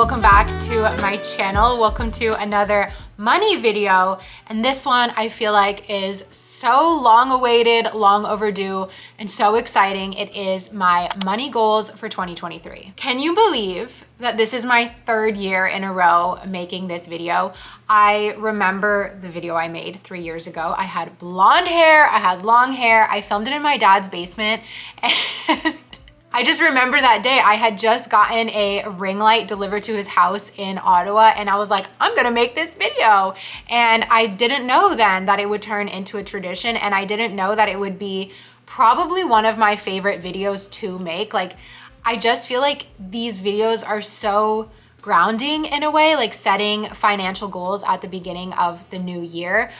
welcome back to my channel. Welcome to another money video. And this one I feel like is so long awaited, long overdue, and so exciting. It is my money goals for 2023. Can you believe that this is my third year in a row making this video? I remember the video I made 3 years ago. I had blonde hair, I had long hair. I filmed it in my dad's basement, and I just remember that day I had just gotten a ring light delivered to his house in Ottawa, and I was like, I'm gonna make this video. And I didn't know then that it would turn into a tradition, and I didn't know that it would be probably one of my favorite videos to make. Like, I just feel like these videos are so grounding in a way, like setting financial goals at the beginning of the new year.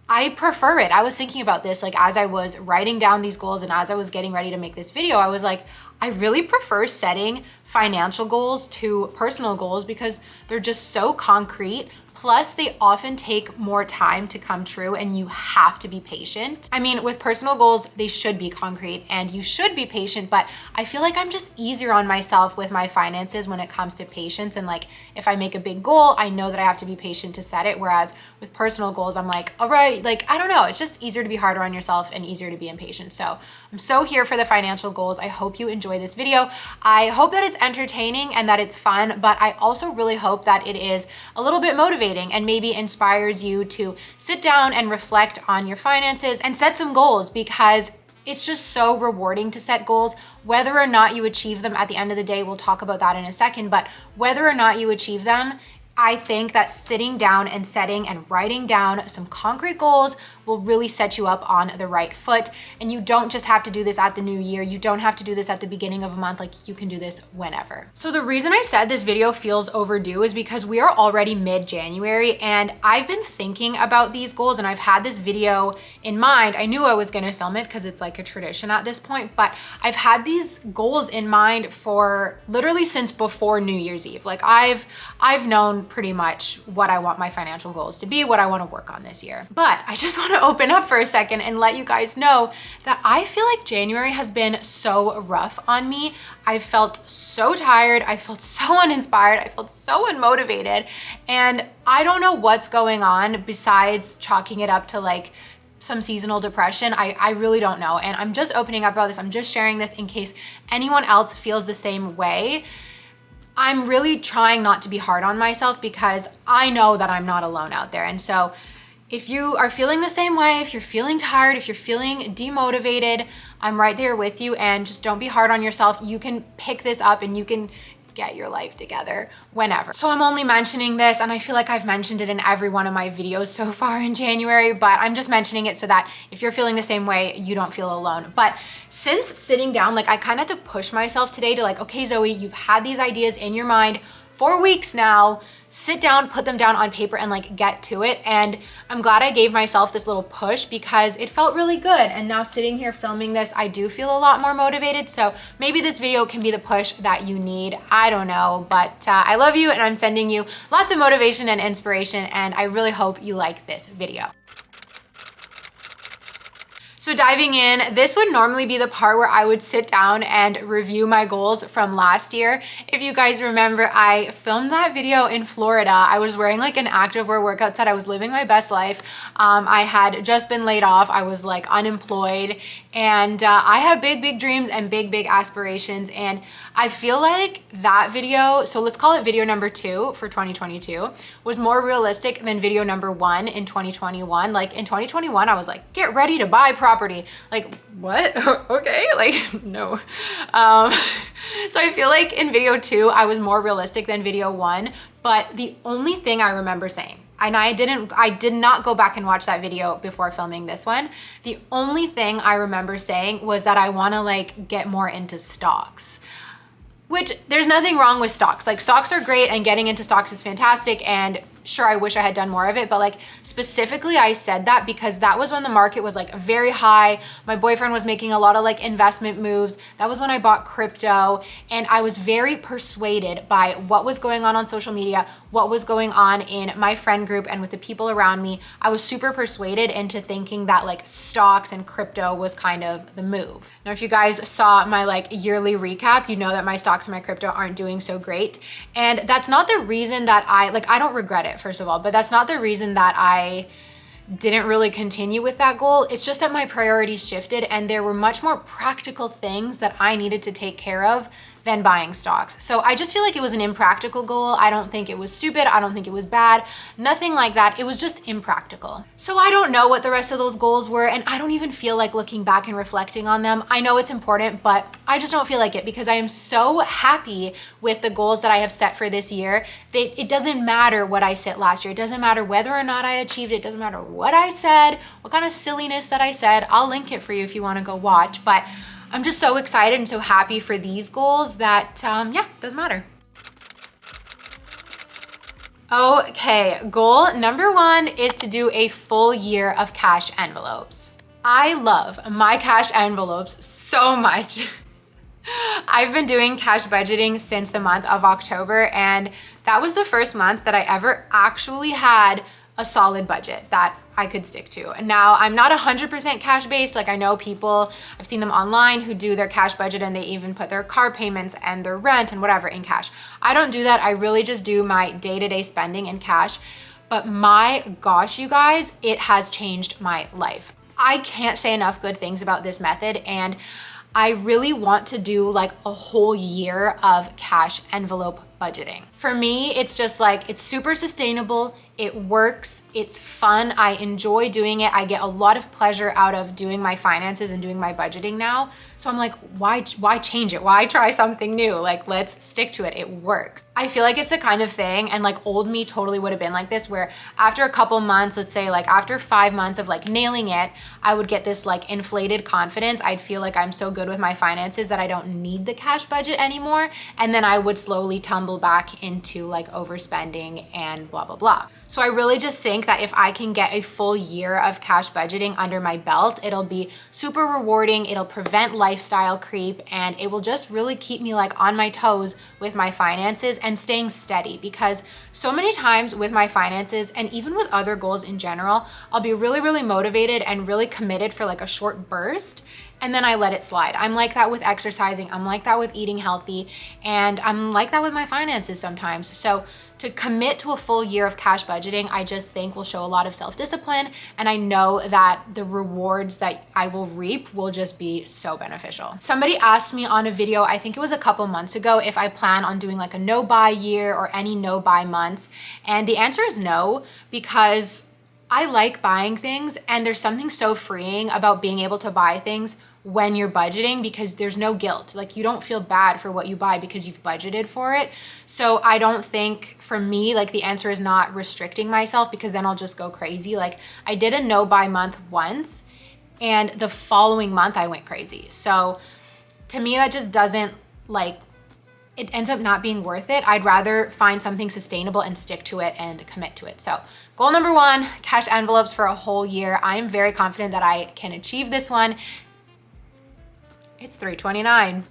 I prefer it. I was thinking about this, like as I was writing down these goals and as I was getting ready to make this video, I was like, I really prefer setting financial goals to personal goals because they're just so concrete. Plus, they often take more time to come true and you have to be patient. I mean, with personal goals, they should be concrete and you should be patient, but I feel like I'm just easier on myself with my finances when it comes to patience. And like, if I make a big goal, I know that I have to be patient to set it. Whereas with personal goals, I'm like, all right, like, I don't know. It's just easier to be harder on yourself and easier to be impatient. So I'm so here for the financial goals. I hope you enjoy this video. I hope that it's entertaining and that it's fun, but I also really hope that it is a little bit motivating and maybe inspires you to sit down and reflect on your finances and set some goals, because it's just so rewarding to set goals. Whether or not you achieve them at the end of the day, we'll talk about that in a second, but whether or not you achieve them, I think that sitting down and setting and writing down some concrete goals will really set you up on the right foot. And you don't just have to do this at the new year. You don't have to do this at the beginning of a month. Like, you can do this whenever. So the reason I said this video feels overdue is because we are already mid-January and I've been thinking about these goals and I've had this video in mind. I knew I was gonna film it because it's like a tradition at this point, but I've had these goals in mind for literally since before New Year's Eve. Like, I've known pretty much what I want my financial goals to be, what I want to work on this year. But I just want to open up for a second and let you guys know that I feel like January has been so rough on me. I felt so tired. I felt so uninspired. I felt so unmotivated. And I don't know what's going on besides chalking it up to like some seasonal depression. I really don't know. And I'm just opening up about this. I'm just sharing this in case anyone else feels the same way. I'm really trying not to be hard on myself because I know that I'm not alone out there. And so if you are feeling the same way, if you're feeling tired, if you're feeling demotivated, I'm right there with you, and just don't be hard on yourself. You can pick this up and you can get your life together whenever. So I'm only mentioning this, and I feel like I've mentioned it in every one of my videos so far in January, but I'm just mentioning it so that if you're feeling the same way, you don't feel alone. But since sitting down, like, I kind of had to push myself today to like, okay, Zoe, you've had these ideas in your mind for weeks now. Sit down, put them down on paper, and like get to it. And I'm glad I gave myself this little push because it felt really good. And now sitting here filming this, I do feel a lot more motivated. So maybe this video can be the push that you need. I don't know, but I love you and I'm sending you lots of motivation and inspiration. And I really hope you like this video. So diving in, this would normally be the part where I would sit down and review my goals from last year. If you guys remember, I filmed that video in Florida. I was wearing like an activewear workout set. I was living my best life. I had just been laid off. I was like unemployed, and I have big dreams and big aspirations. And I feel like that video, so let's call it video number 2 for 2022, was more realistic than video number 1 in 2021. Like in 2021, I was like, get ready to buy property. Like, what? Okay, like, no. So I feel like in video 2, I was more realistic than video 1, but the only thing I remember saying, and I did not go back and watch that video before filming this one. The only thing I remember saying was that I want to like get more into stocks. Which, there's nothing wrong with stocks. Like, stocks are great and getting into stocks is fantastic, and sure I wish I had done more of it, but like specifically I said that because that was when the market was like very high. My boyfriend was making a lot of like investment moves. That was when I bought crypto, and I was very persuaded by what was going on social media, what was going on in my friend group and with the people around me. I was super persuaded into thinking that like stocks and crypto was kind of the move. Now, if you guys saw my like yearly recap, you know that my stocks and my crypto aren't doing so great. And that's not the reason that I don't regret it, first of all, but that's not the reason that I didn't really continue with that goal. It's just that my priorities shifted and there were much more practical things that I needed to take care of than buying stocks. So I just feel like it was an impractical goal. I don't think it was stupid. I don't think it was bad. Nothing like that. It was just impractical. So I don't know what the rest of those goals were, and I don't even feel like looking back and reflecting on them. I know it's important, but I just don't feel like it because I am so happy with the goals that I have set for this year. It doesn't matter what I set last year. It doesn't matter whether or not I achieved it. It doesn't matter what I said, what kind of silliness that I said. I'll link it for you if you want to go watch, but I'm just so excited and so happy for these goals that, yeah, doesn't matter. Okay, goal number 1 is to do a full year of cash envelopes. I love my cash envelopes so much. I've been doing cash budgeting since the month of October, and that was the first month that I ever actually had a solid budget that I could stick to. And now I'm not 100% cash based. Like I know people, I've seen them online who do their cash budget and they even put their car payments and their rent and whatever in cash. I don't do that. I really just do my day-to-day spending in cash. But my gosh, you guys, it has changed my life. I can't say enough good things about this method, and I really want to do like a whole year of cash envelope budgeting. For me, it's just like, it's super sustainable. It works. It's fun. I enjoy doing it. I get a lot of pleasure out of doing my finances and doing my budgeting now. So I'm like, why change it? Why try something new? Like, let's stick to it. It works. I feel like it's the kind of thing, and like old me totally would have been like this, where after a couple months, let's say like after 5 months of like nailing it, I would get this like inflated confidence. I'd feel like I'm so good with my finances that I don't need the cash budget anymore. And then I would slowly tumble back into like overspending and blah, blah, blah. So I really just think that if I can get a full year of cash budgeting under my belt, it'll be super rewarding. It'll prevent lifestyle creep, and it will just really keep me like on my toes with my finances and staying steady. Because so many times with my finances and even with other goals in general, I'll be really, really motivated and really committed for like a short burst, and then I let it slide. I'm like that with exercising. I'm like that with eating healthy, and I'm like that with my finances sometimes. So to commit to a full year of cash budgeting, I just think will show a lot of self-discipline, and I know that the rewards that I will reap will just be so beneficial. Somebody asked me on a video, I think it was a couple months ago, if I plan on doing like a no-buy year or any no-buy months, and the answer is no, because I like buying things, and there's something so freeing about being able to buy things when you're budgeting, because there's no guilt. Like, you don't feel bad for what you buy because you've budgeted for it. So I don't think, for me, like the answer is not restricting myself, because then I'll just go crazy. Like, I did a no buy month once, and the following month I went crazy. So to me, that just doesn't, like, it ends up not being worth it. I'd rather find something sustainable and stick to it and commit to it. So goal number 1, cash envelopes for a whole year. I am very confident that I can achieve this one. It's 3/29.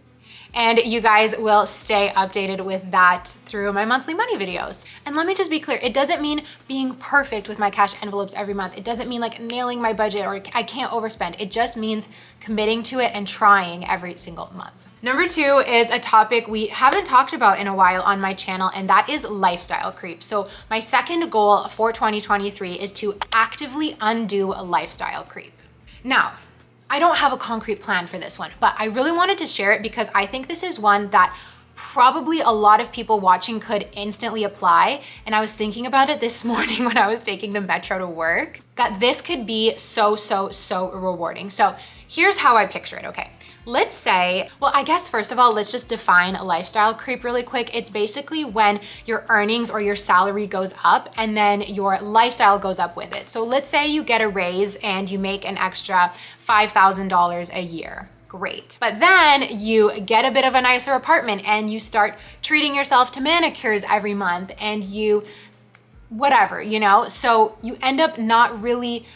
And you guys will stay updated with that through my monthly money videos. And let me just be clear, it doesn't mean being perfect with my cash envelopes every month. It doesn't mean like nailing my budget or I can't overspend. It just means committing to it and trying every single month. Number 2 is a topic we haven't talked about in a while on my channel, and that is lifestyle creep. So my second goal for 2023 is to actively undo a lifestyle creep. Now, I don't have a concrete plan for this one, but I really wanted to share it because I think this is one that probably a lot of people watching could instantly apply. And I was thinking about it this morning when I was taking the metro to work, that this could be so rewarding. So here's how I picture it, okay? Let's say, well, I guess first of all, let's just define a lifestyle creep really quick. It's basically when your earnings or your salary goes up and then your lifestyle goes up with it. So let's say you get a raise and you make an extra $5,000 a year. Great. But then you get a bit of a nicer apartment and you start treating yourself to manicures every month, and you whatever, you know? So you end up not really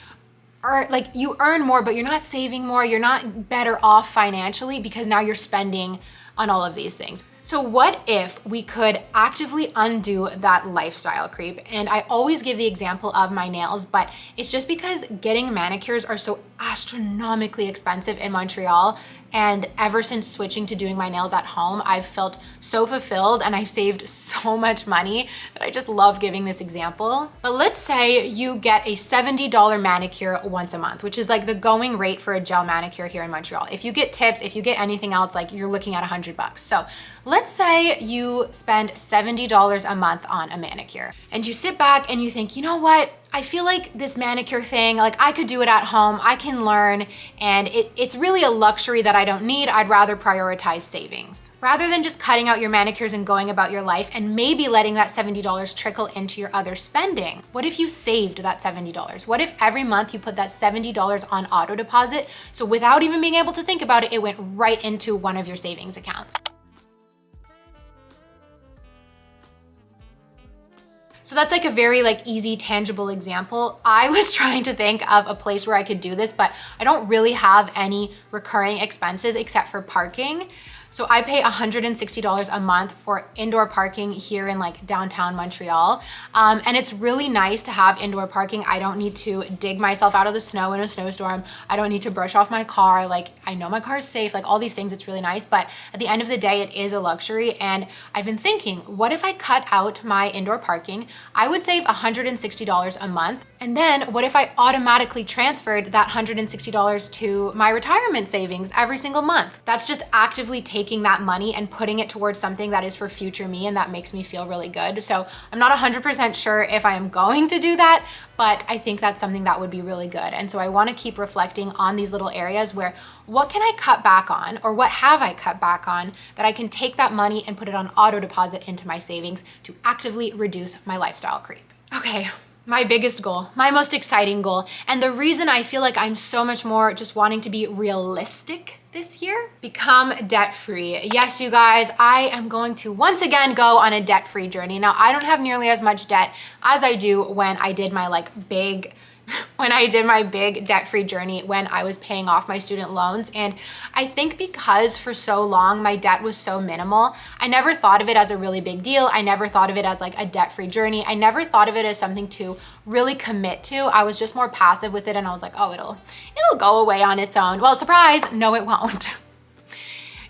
you earn more, but you're not saving more. You're not better off financially because now you're spending on all of these things. So what if we could actively undo that lifestyle creep? And I always give the example of my nails, but it's just because getting manicures are so astronomically expensive in Montreal. And ever since switching to doing my nails at home, I've felt so fulfilled and I've saved so much money that I just love giving this example. But let's say you get a $70 manicure once a month, which is like the going rate for a gel manicure here in Montreal. If you get tips, if you get anything else, like you're looking at $100. So let's say you spend $70 a month on a manicure and you sit back and you think, you know what? I feel like this manicure thing, like I could do it at home, I can learn, and it's really a luxury that I don't need. I'd rather prioritize savings. Rather than just cutting out your manicures and going about your life and maybe letting that $70 trickle into your other spending. What if you saved that $70? What if every month you put that $70 on auto deposit, so without even being able to think about it, it went right into one of your savings accounts? So that's like a very easy, tangible example. I was trying to think of a place where I could do this, but I don't really have any recurring expenses except for parking. So I pay $160 a month for indoor parking here in downtown Montreal. And it's really nice to have indoor parking. I don't need to dig myself out of the snow in a snowstorm. I don't need to brush off my car. I know my car is safe, all these things, it's really nice. But at the end of the day, it is a luxury. And I've been thinking, what if I cut out my indoor parking? I would save $160 a month. And then what if I automatically transferred that $160 to my retirement savings every single month? That's just actively taking that money and putting it towards something that is for future me, and that makes me feel really good. So I'm not 100% sure if I am going to do that, but I think that's something that would be really good. And so I want to keep reflecting on these little areas where what can I cut back on, or what have I cut back on that I can take that money and put it on auto deposit into my savings to actively reduce my lifestyle creep. Okay. My biggest goal, my most exciting goal, and the reason I feel like I'm so much more just wanting to be realistic this year, become debt-free. Yes, you guys, I am going to once again go on a debt-free journey. Now, I don't have nearly as much debt as I do when I did my big debt-free journey when I was paying off my student loans. And I think because for so long my debt was so minimal, I never thought of it as a really big deal. I never thought of it as a debt-free journey. I never thought of it as something to really commit to. I was just more passive with it, and I was like, oh, it'll go away on its own. Well, surprise, no, it won't.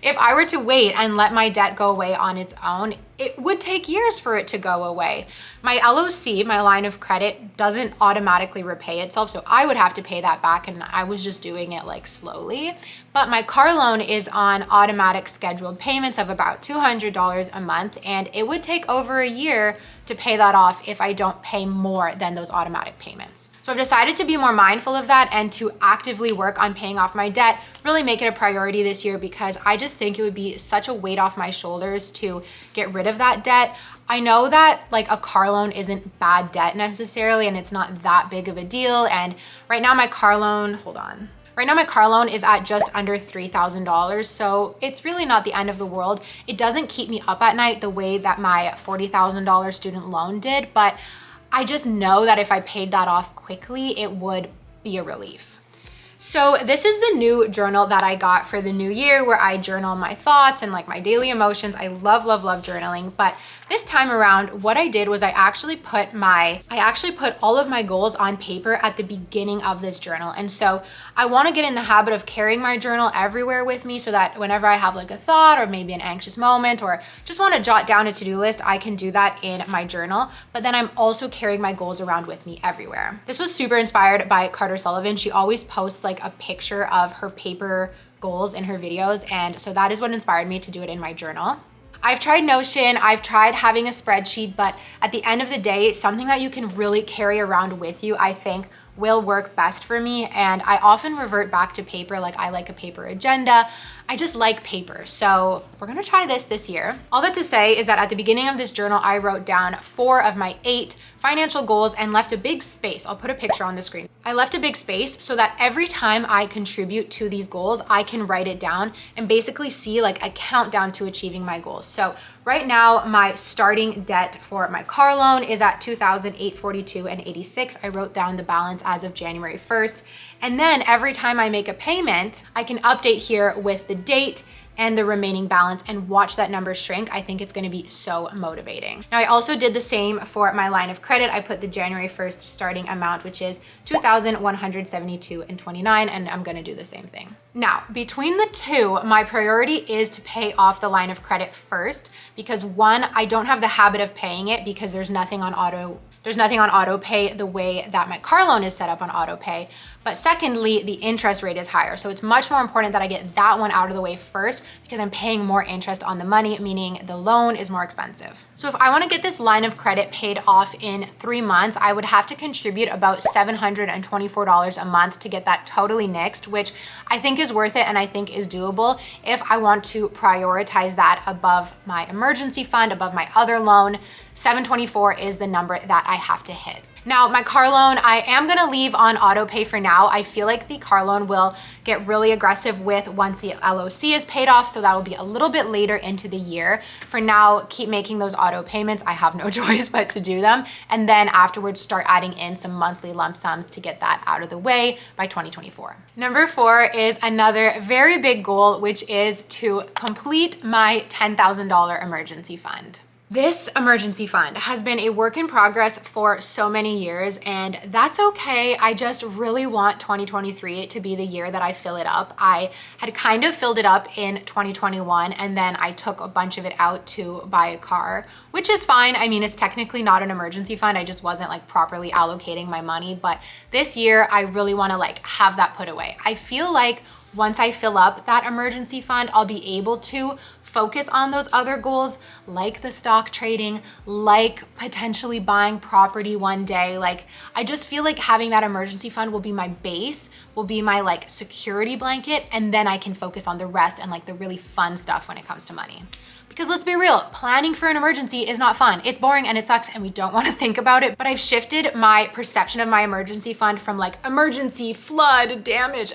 If I were to wait and let my debt go away on its own, it would take years for it to go away. My LOC, my line of credit, doesn't automatically repay itself, so I would have to pay that back, and I was just doing it slowly. But my car loan is on automatic scheduled payments of about $200 a month, and it would take over a year to pay that off if I don't pay more than those automatic payments. So I've decided to be more mindful of that and to actively work on paying off my debt, really make it a priority this year, because I just think it would be such a weight off my shoulders to get rid of that debt. I know that a car loan isn't bad debt necessarily, and it's not that big of a deal. And right now my car loan, Right now my car loan is at just under $3,000, so it's really not the end of the world. It doesn't keep me up at night the way that my $40,000 student loan did, but I just know that if I paid that off quickly, it would be a relief. So this is the new journal that I got for the new year, where I journal my thoughts and my daily emotions. I love, love, love journaling. But this time around, what I did was I actually put all of my goals on paper at the beginning of this journal. And so I want to get in the habit of carrying my journal everywhere with me, so that whenever I have a thought or maybe an anxious moment or just want to jot down a to-do list, I can do that in my journal. But then I'm also carrying my goals around with me everywhere. This was super inspired by Carter Sullivan. She always posts a picture of her paper goals in her videos, and so that is what inspired me to do it in my journal. I've tried Notion, I've tried having a spreadsheet, but at the end of the day, something that you can really carry around with you, I think, will work best for me. And I often revert back to paper. I like a paper agenda. I just like paper. So we're gonna try this year. All that to say is that at the beginning of this journal, I wrote down 4 of my 8 financial goals and left a big space. I'll put a picture on the screen. I left a big space so that every time I contribute to these goals, I can write it down and basically see a countdown to achieving my goals. So right now my starting debt for my car loan is at $2,842.86. I wrote down the balance as of January 1st. And then every time I make a payment, I can update here with the date and the remaining balance and watch that number shrink. I think it's gonna be so motivating. Now, I also did the same for my line of credit. I put the January 1st starting amount, which is $2,172.29, and I'm gonna do the same thing. Now, between the two, my priority is to pay off the line of credit first because one, I don't have the habit of paying it because there's nothing on auto pay the way that my car loan is set up on auto pay. But secondly, the interest rate is higher. So it's much more important that I get that one out of the way first because I'm paying more interest on the money, meaning the loan is more expensive. So if I want to get this line of credit paid off in 3 months, I would have to contribute about $724 a month to get that totally nixed, which I think is worth it and I think is doable if I want to prioritize that above my emergency fund, above my other loan. $724 is the number that I have to hit. Now, my car loan, I am gonna leave on auto pay for now. I feel like the car loan will get really aggressive with once the LOC is paid off, so that will be a little bit later into the year. For now, keep making those auto payments. I have no choice but to do them. And then afterwards, start adding in some monthly lump sums to get that out of the way by 2024. Number 4 is another very big goal, which is to complete my $10,000 emergency fund. This emergency fund has been a work in progress for so many years, and that's okay. I just really want 2023 to be the year that I fill it up. I had kind of filled it up in 2021, and then I took a bunch of it out to buy a car, which is fine. I mean, it's technically not an emergency fund. I just wasn't like properly allocating my money, but this year I really want to like have that put away. I feel like once I fill up that emergency fund, I'll be able to focus on those other goals like the stock trading, like potentially buying property one day. Like, I just feel like having that emergency fund will be my base, will be my like security blanket, and then I can focus on the rest and like the really fun stuff when it comes to money. Because let's be real, planning for an emergency is not fun. It's boring and it sucks and we don't want to think about it. But I've shifted my perception of my emergency fund from like emergency, flood, damage,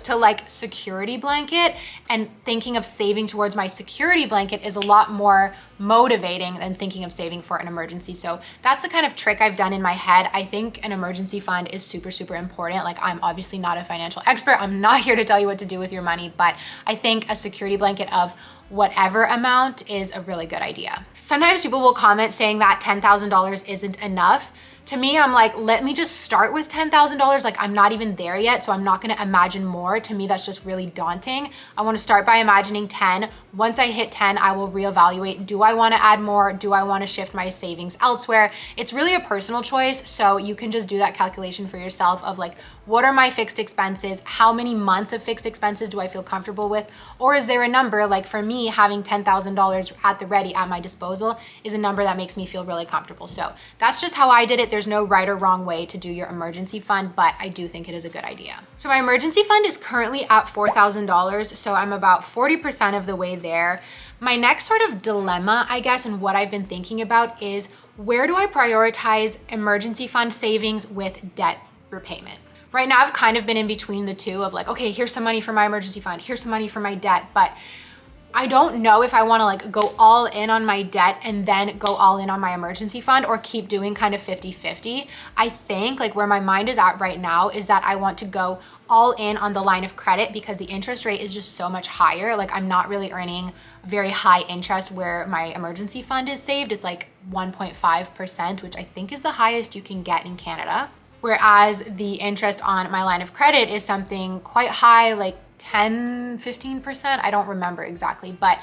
to like security blanket. And thinking of saving towards my security blanket is a lot more motivating than thinking of saving for an emergency. So that's the kind of trick I've done in my head. I think an emergency fund is super, super important. Like, I'm obviously not a financial expert. I'm not here to tell you what to do with your money, but I think a security blanket of whatever amount is a really good idea. Sometimes people will comment saying that $10,000 isn't enough. To me, I'm like, let me just start with $10,000. Like, I'm not even there yet, so I'm not gonna imagine more. To me, that's just really daunting. I wanna start by imagining 10. Once I hit 10, I will reevaluate. Do I wanna add more? Do I wanna shift my savings elsewhere? It's really a personal choice, so you can just do that calculation for yourself of like, what are my fixed expenses? How many months of fixed expenses do I feel comfortable with? Or is there a number, like for me, having $10,000 at the ready at my disposal is a number that makes me feel really comfortable. So that's just how I did it. There's no right or wrong way to do your emergency fund, but I do think it is a good idea. So my emergency fund is currently at $4,000, so I'm about 40% of the way there. My next sort of dilemma, I guess, and what I've been thinking about is, where do I prioritize emergency fund savings with debt repayment? Right now, I've kind of been in between the two of like, okay, here's some money for my emergency fund, here's some money for my debt, but I don't know if I wanna like go all in on my debt and then go all in on my emergency fund, or keep doing kind of 50-50. I think like where my mind is at right now is that I want to go all in on the line of credit because the interest rate is just so much higher. Like, I'm not really earning very high interest where my emergency fund is saved. It's like 1.5%, which I think is the highest you can get in Canada. Whereas the interest on my line of credit is something quite high, like 10-15%. I don't remember exactly, but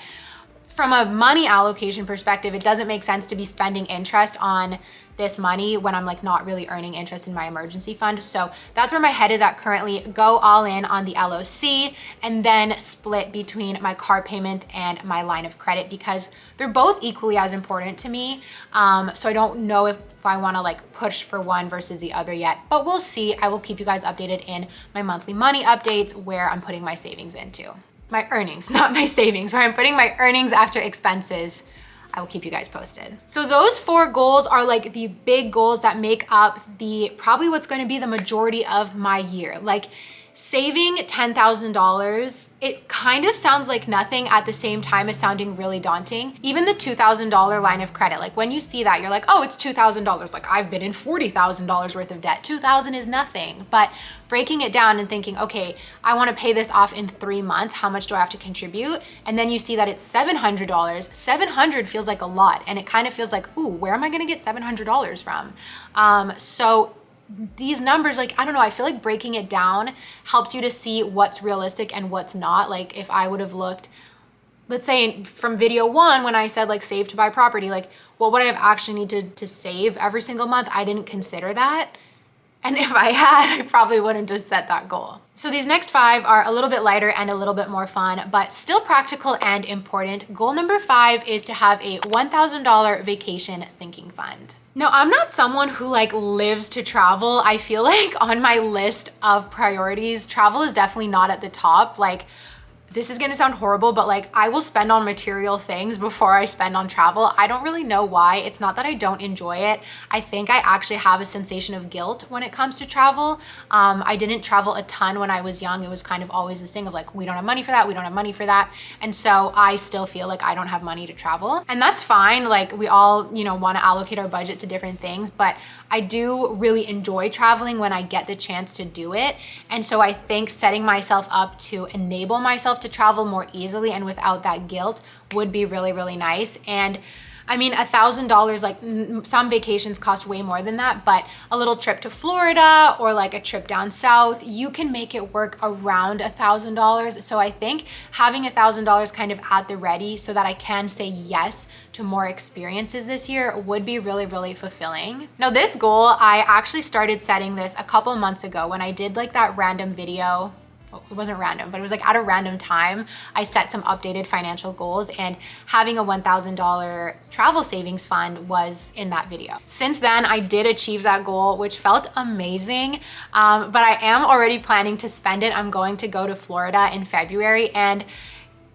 from a money allocation perspective, it doesn't make sense to be spending interest on this money when I'm like not really earning interest in my emergency fund. So that's where my head is at currently. Go all in on the LOC and then split between my car payment and my line of credit because they're both equally as important to me. So I don't know if I want to like push for one versus the other yet, but we'll see. I will keep you guys updated in my monthly money updates where I'm putting my savings into. My earnings, not my savings, where I'm putting my earnings after expenses. I will keep you guys posted. So those 4 goals are like the big goals that make up probably what's going to be the majority of my year. Like, Saving $10,000, it kind of sounds like nothing at the same time as sounding really daunting. Even the $2,000 line of credit, like when you see that, you're like, oh, it's $2,000. Like I've been in $40,000 worth of debt. 2,000 is nothing. But breaking it down and thinking, okay, I want to pay this off in 3 months. How much do I have to contribute? And then you see that it's $700. $700 feels like a lot. And it kind of feels like, ooh, where am I going to get $700 from? So these numbers, like, I don't know, I feel like breaking it down helps you to see what's realistic and what's not. Like if I would have looked, let's say from video 1, when I said like save to buy property, like what would I have actually need to save every single month? I didn't consider that. And if I had, I probably wouldn't have set that goal. So these next 5 are a little bit lighter and a little bit more fun, but still practical and important. Goal number 5 is to have a $1,000 vacation sinking fund. Now, I'm not someone who like lives to travel. I feel like on my list of priorities, travel is definitely not at the top. Like, this is gonna sound horrible, but like I will spend on material things before I spend on travel. I don't really know why. It's not that I don't enjoy it. I think I actually have a sensation of guilt when it comes to travel. I didn't travel a ton when I was young. It was kind of always this thing of like, we don't have money for that, we don't have money for that. And so I still feel like I don't have money to travel. And that's fine. Like we all, you know, wanna allocate our budget to different things, but I do really enjoy traveling when I get the chance to do it. And so I think setting myself up to enable myself to travel more easily and without that guilt would be really, really nice. And I mean, $1,000, like some vacations cost way more than that, but a little trip to Florida or like a trip down south, you can make it work around $1,000. So I think having $1,000 kind of at the ready so that I can say yes to more experiences this year would be really, really fulfilling. Now this goal, I actually started setting this a couple months ago when I did like that random video. It wasn't random, but it was like at a random time, I set some updated financial goals, and having a $1,000 travel savings fund was in that video. Since then, I did achieve that goal, which felt amazing, but I am already planning to spend it. I'm going to go to Florida in February, and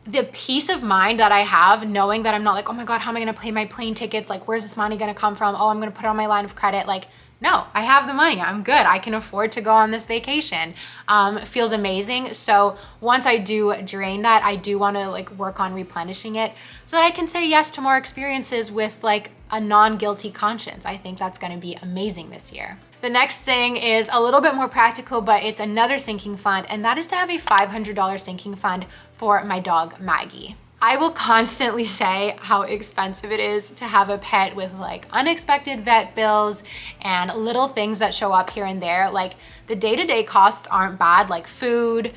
the peace of mind that I have knowing that I'm not like, oh my God, how am I gonna pay my plane tickets? Like, where's this money gonna come from? Oh, I'm gonna put it on my line of credit. Like, no, I have the money, I'm good. I can afford to go on this vacation. Feels amazing. So once I do drain that, I do wanna like work on replenishing it so that I can say yes to more experiences with like a non-guilty conscience. I think that's gonna be amazing this year. The next thing is a little bit more practical, but it's another sinking fund, and that is to have a $500 sinking fund for my dog, Maggie. I will constantly say how expensive it is to have a pet with like unexpected vet bills and little things that show up here and there. Like the day-to-day costs aren't bad, like food,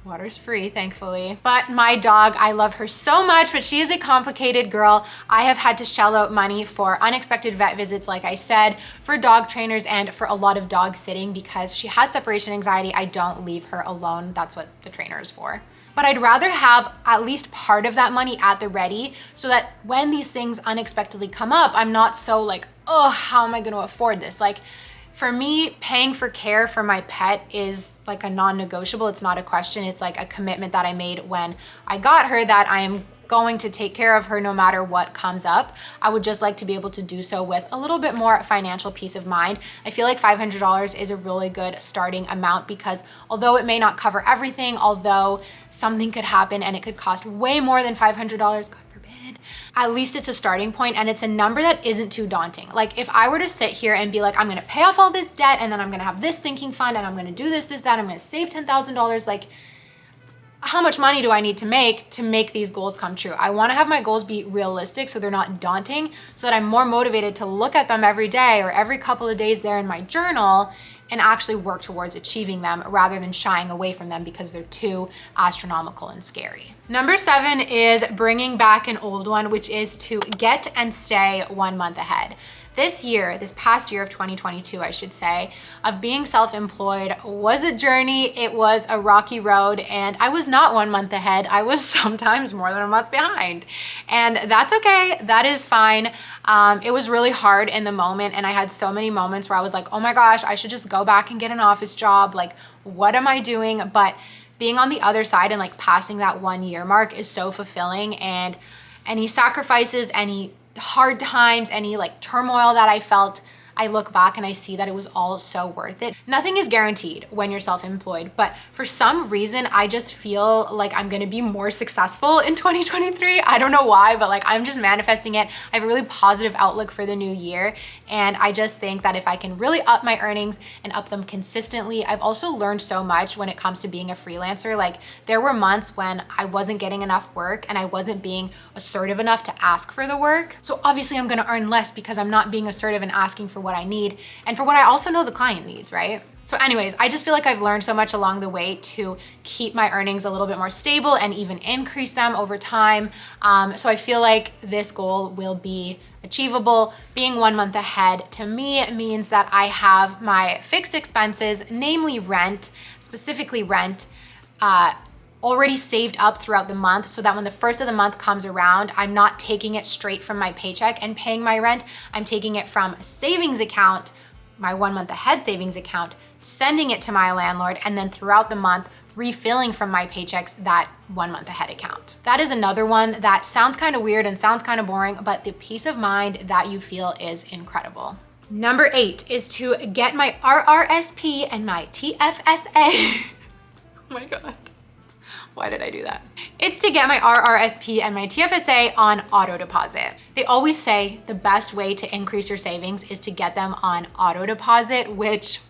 water's free, thankfully. But my dog, I love her so much, but she is a complicated girl. I have had to shell out money for unexpected vet visits, like I said, for dog trainers and for a lot of dog sitting because she has separation anxiety. I don't leave her alone. That's what the trainer is for. But I'd rather have at least part of that money at the ready so that when these things unexpectedly come up, I'm not so like, oh, how am I gonna afford this? Like for me, paying for care for my pet is like a non-negotiable. It's not a question. It's like a commitment that I made when I got her that I am going to take care of her no matter what comes up. I would just like to be able to do so with a little bit more financial peace of mind. I feel like $500 is a really good starting amount because although it may not cover everything, although something could happen and it could cost way more than $500, God forbid, at least it's a starting point and it's a number that isn't too daunting. Like if I were to sit here and be like, I'm gonna pay off all this debt and then I'm gonna have this sinking fund and I'm gonna do this, that, I'm gonna save $10,000, like how much money do I need to make these goals come true? I wanna have my goals be realistic so they're not daunting, so that I'm more motivated to look at them every day or every couple of days there in my journal and actually work towards achieving them rather than shying away from them because they're too astronomical and scary. Number 7 is bringing back an old one, which is to get and stay 1 month ahead. This past year of 2022, I should say, of being self-employed was a journey. It was a rocky road and I was not 1 month ahead. I was sometimes more than a month behind. And that's okay, that is fine. It was really hard in the moment and I had so many moments where I was like, oh my gosh, I should just go back and get an office job. Like, what am I doing? But being on the other side and like passing that 1 year mark is so fulfilling, and any sacrifices, any hard times, any like turmoil that I felt, I look back and I see that it was all so worth it. Nothing is guaranteed when you're self-employed, but for some reason, I just feel like I'm gonna be more successful in 2023. I don't know why, but like I'm just manifesting it. I have a really positive outlook for the new year. And I just think that if I can really up my earnings and up them consistently, I've also learned so much when it comes to being a freelancer. Like there were months when I wasn't getting enough work and I wasn't being assertive enough to ask for the work. So obviously I'm gonna earn less because I'm not being assertive and asking for what I need and for what I also know the client needs, right? So anyways, I just feel like I've learned so much along the way to keep my earnings a little bit more stable and even increase them over time. So I feel like this goal will be achievable. Being 1 month ahead to me means that I have my fixed expenses, namely rent, specifically rent, already saved up throughout the month so that when the first of the month comes around, I'm not taking it straight from my paycheck and paying my rent. I'm taking it from a savings account, my 1 month ahead savings account, sending it to my landlord, and then throughout the month, refilling from my paychecks that 1 month ahead account. That is another one that sounds kind of weird and sounds kind of boring, but the peace of mind that you feel is incredible. Number 8 is to get my RRSP and my TFSA. Oh my God. Why did I do that? It's to get my RRSP and my TFSA on auto deposit. They always say the best way to increase your savings is to get them on auto deposit, which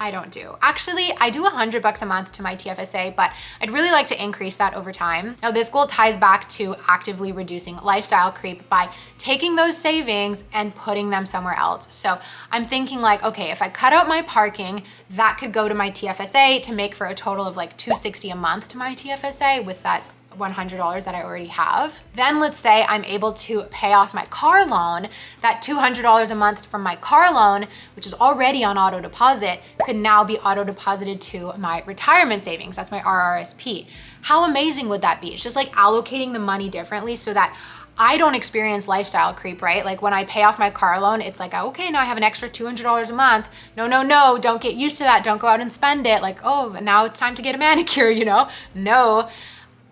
I don't do. Actually, I do $100 a month to my TFSA, but I'd really like to increase that over time. Now, this goal ties back to actively reducing lifestyle creep by taking those savings and putting them somewhere else. So I'm thinking like, okay, if I cut out my parking, that could go to my TFSA to make for a total of like $260 a month to my TFSA with that $100 that I already have. Then let's say I'm able to pay off my car loan. That $200 a month from my car loan, which is already on auto deposit, could now be auto deposited to my retirement savings. That's my RRSP. How amazing would that be? It's just like allocating the money differently so that I don't experience lifestyle creep, right? Like when I pay off my car loan, it's like, okay, now I have an extra $200 a month. No, don't get used to that. Don't go out and spend it. Like, oh, now it's time to get a manicure, you know? No.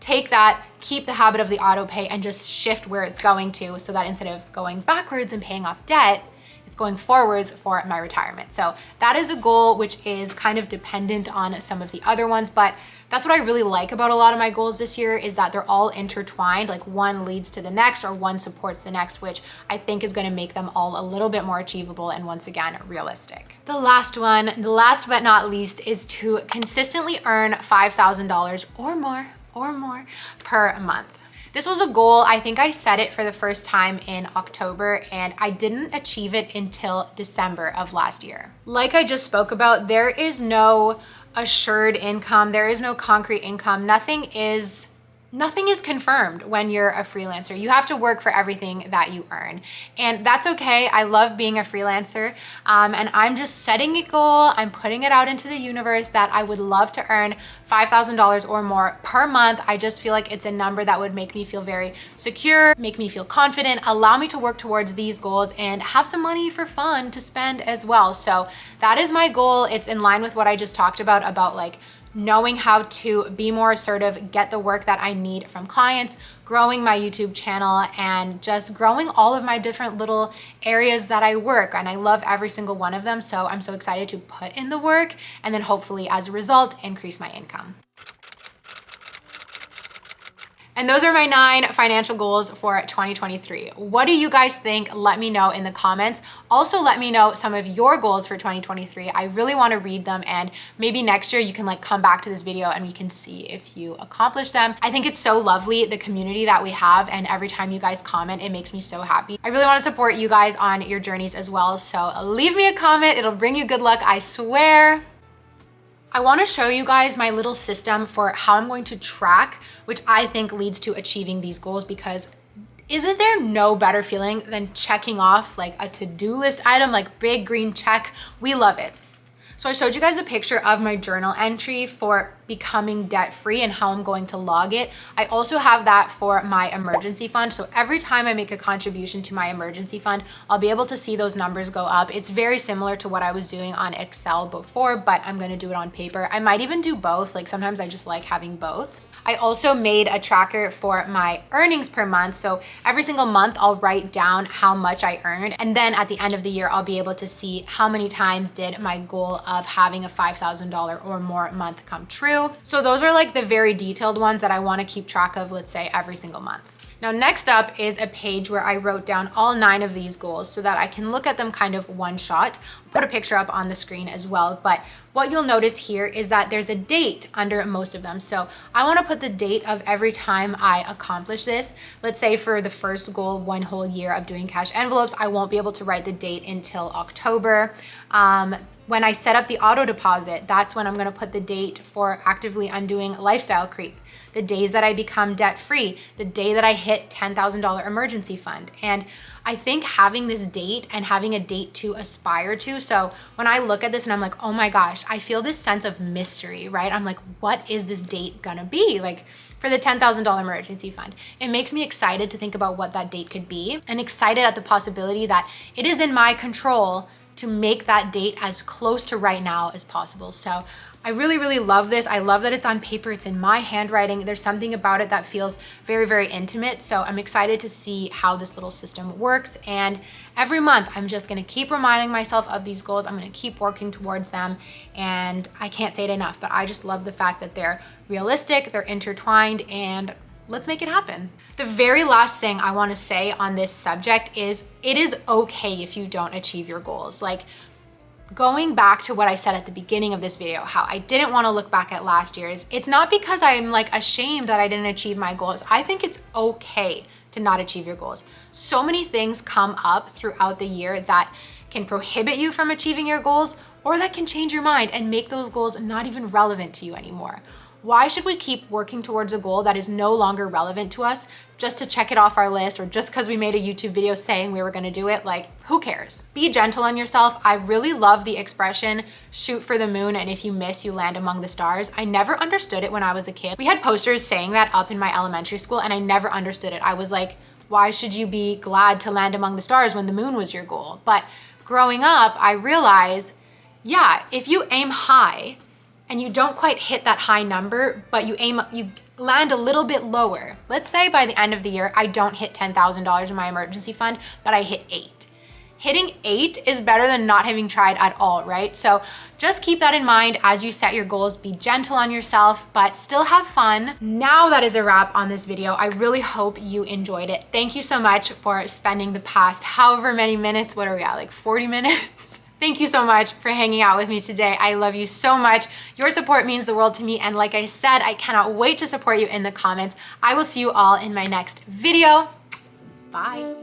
Take that, keep the habit of the auto pay and just shift where it's going to so that instead of going backwards and paying off debt, it's going forwards for my retirement. So that is a goal which is kind of dependent on some of the other ones, but that's what I really like about a lot of my goals this year is that they're all intertwined, like one leads to the next or one supports the next, which I think is gonna make them all a little bit more achievable and once again, realistic. The last one, the last but not least, is to consistently earn $5,000 or more per month. This was a goal, I think I set it for the first time in October and I didn't achieve it until December of last year. Like I just spoke about, there is no assured income, there is no concrete income, nothing is confirmed when you're a freelancer. You have to work for everything that you earn. And that's okay. I love being a freelancer. And I'm just setting a goal. I'm putting it out into the universe that I would love to earn $5,000 or more per month. I just feel like it's a number that would make me feel very secure, make me feel confident, allow me to work towards these goals and have some money for fun to spend as well. So that is my goal. It's in line with what I just talked about like knowing how to be more assertive, get the work that I need from clients, growing my YouTube channel, and just growing all of my different little areas that I work. And I love every single one of them. So I'm so excited to put in the work and then hopefully as a result, increase my income. And those are my 9 financial goals for 2023. What do you guys think? Let me know in the comments. Also, let me know some of your goals for 2023. I really want to read them and maybe next year you can like come back to this video and we can see if you accomplish them. I think it's so lovely, the community that we have, and every time you guys comment, it makes me so happy. I really want to support you guys on your journeys as well. So leave me a comment. It'll bring you good luck, I swear. I want to show you guys my little system for how I'm going to track, which I think leads to achieving these goals, because isn't there no better feeling than checking off like a to-do list item, like big green check? We love it. So I showed you guys a picture of my journal entry for becoming debt-free and how I'm going to log it. I also have that for my emergency fund. So every time I make a contribution to my emergency fund, I'll be able to see those numbers go up. It's very similar to what I was doing on Excel before, but I'm gonna do it on paper. I might even do both. Like sometimes I just like having both. I also made a tracker for my earnings per month. So every single month I'll write down how much I earned. And then at the end of the year, I'll be able to see how many times did my goal of having a $5,000 or more month come true. So those are like the very detailed ones that I want to keep track of, let's say every single month. Now, next up is a page where I wrote down all 9 of these goals so that I can look at them kind of one shot. I'll put a picture up on the screen as well. But what you'll notice here is that there's a date under most of them. So I want to put the date of every time I accomplish this. Let's say for the first goal, 1 whole year of doing cash envelopes, I won't be able to write the date until October. When I set up the auto deposit, that's when I'm going to put the date for actively undoing lifestyle creep. The days that I become debt-free, the day that I hit $10,000 emergency fund. And I think having this date and having a date to aspire to. So when I look at this and I'm like, oh my gosh, I feel this sense of mystery, right? I'm like, what is this date gonna be? Like for the $10,000 emergency fund, it makes me excited to think about what that date could be and excited at the possibility that it is in my control to make that date as close to right now as possible. So I really, really love this. I love that it's on paper. It's in my handwriting. There's something about it that feels very, very intimate. So I'm excited to see how this little system works. And every month, I'm just gonna keep reminding myself of these goals. I'm gonna keep working towards them. And I can't say it enough, but I just love the fact that they're realistic, they're intertwined, and let's make it happen. The very last thing I wanna say on this subject is it is okay if you don't achieve your goals. Like, going back to what I said at the beginning of this video, how I didn't want to look back at last year's, it's not because I'm like ashamed that I didn't achieve my goals. I think it's okay to not achieve your goals. So many things come up throughout the year that can prohibit you from achieving your goals, or that can change your mind and make those goals not even relevant to you anymore. Why should we keep working towards a goal that is no longer relevant to us just to check it off our list, or just because we made a YouTube video saying we were gonna do it? Like, who cares? Be gentle on yourself. I really love the expression, shoot for the moon, and if you miss, you land among the stars. I never understood it when I was a kid. We had posters saying that up in my elementary school, and I never understood it. I was like, why should you be glad to land among the stars when the moon was your goal? But growing up, I realized, yeah, if you aim high, and you don't quite hit that high number, but you land a little bit lower. Let's say by the end of the year, I don't hit $10,000 in my emergency fund, but I hit 8. Hitting 8 is better than not having tried at all, right? So just keep that in mind as you set your goals. Be gentle on yourself, but still have fun. Now that is a wrap on this video. I really hope you enjoyed it. Thank you so much for spending the past however many minutes, what are we at, like 40 minutes? Thank you so much for hanging out with me today. I love you so much. Your support means the world to me. And like I said, I cannot wait to support you in the comments. I will see you all in my next video. Bye.